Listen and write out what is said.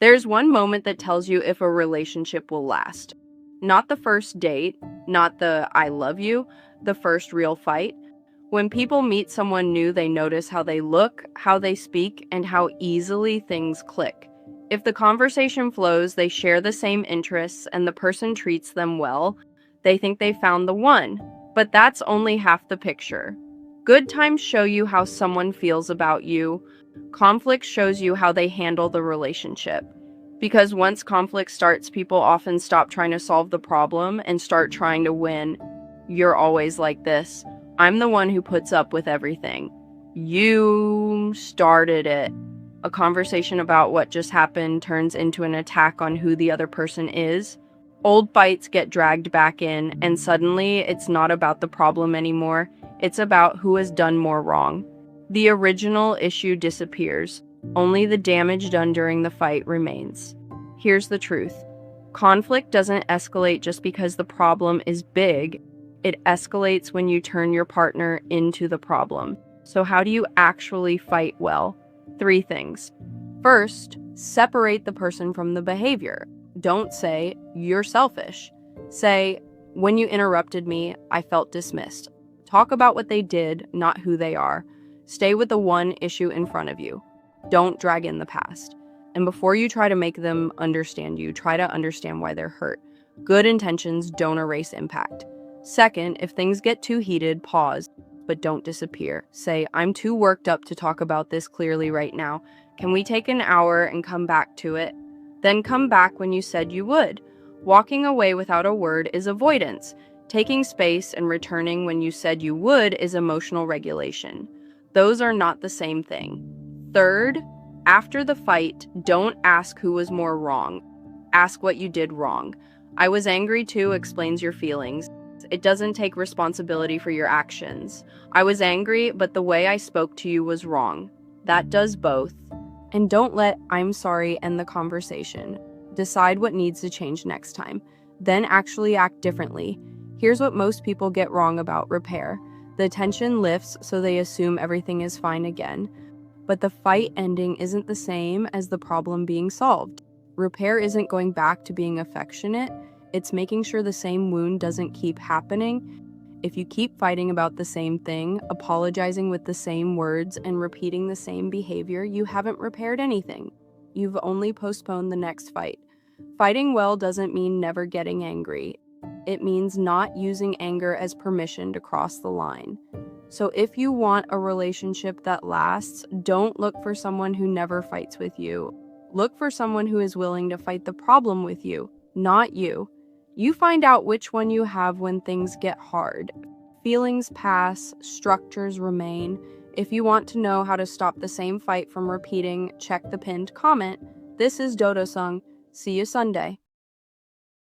There's one moment that tells you if a relationship will last. Not the first date, not the I love you, the first real fight. When people meet someone new, they notice how they look, how they speak, and how easily things click. If the conversation flows, they share the same interests, and the person treats them well, they think they found the one. But that's only half the picture. Good times show you how someone feels about you. Conflict shows you how they handle the relationship. Because once conflict starts, people often stop trying to solve the problem and start trying to win. You're always like this. I'm the one who puts up with everything. You started it. A conversation about what just happened turns into an attack on who the other person is. Old fights get dragged back in, and suddenly it's not about the problem anymore. It's about who has done more wrong. The original issue disappears. Only the damage done during the fight remains. Here's the truth. Conflict doesn't escalate just because the problem is big. It escalates when you turn your partner into the problem. So how do you actually fight well? 3 things. First, separate the person from the behavior. Don't say, you're selfish. Say, when you interrupted me, I felt dismissed. Talk about what they did, not who they are. Stay with the one issue in front of you. Don't drag in the past. And before you try to make them understand you, try to understand why they're hurt. Good intentions don't erase impact. Second, if things get too heated, pause, but don't disappear. Say, I'm too worked up to talk about this clearly right now. Can we take an hour and come back to it? Then come back when you said you would. Walking away without a word is avoidance. Taking space and returning when you said you would is emotional regulation. Those are not the same thing. Third, after the fight, don't ask who was more wrong. Ask what you did wrong. I was angry too explains your feelings. It doesn't take responsibility for your actions. I was angry, but the way I spoke to you was wrong. That does both. And don't let I'm sorry end the conversation. Decide what needs to change next time. Then actually act differently. Here's what most people get wrong about repair. The tension lifts, so they assume everything is fine again. But the fight ending isn't the same as the problem being solved. Repair isn't going back to being affectionate. It's making sure the same wound doesn't keep happening. If you keep fighting about the same thing, apologizing with the same words, and repeating the same behavior, you haven't repaired anything. You've only postponed the next fight. Fighting well doesn't mean never getting angry. It means not using anger as permission to cross the line. So if you want a relationship that lasts, don't look for someone who never fights with you. Look for someone who is willing to fight the problem with you, not you. You find out which one you have when things get hard. Feelings pass, structures remain. If you want to know how to stop the same fight from repeating, check the pinned comment. This is Dodo Sung. See you Sunday.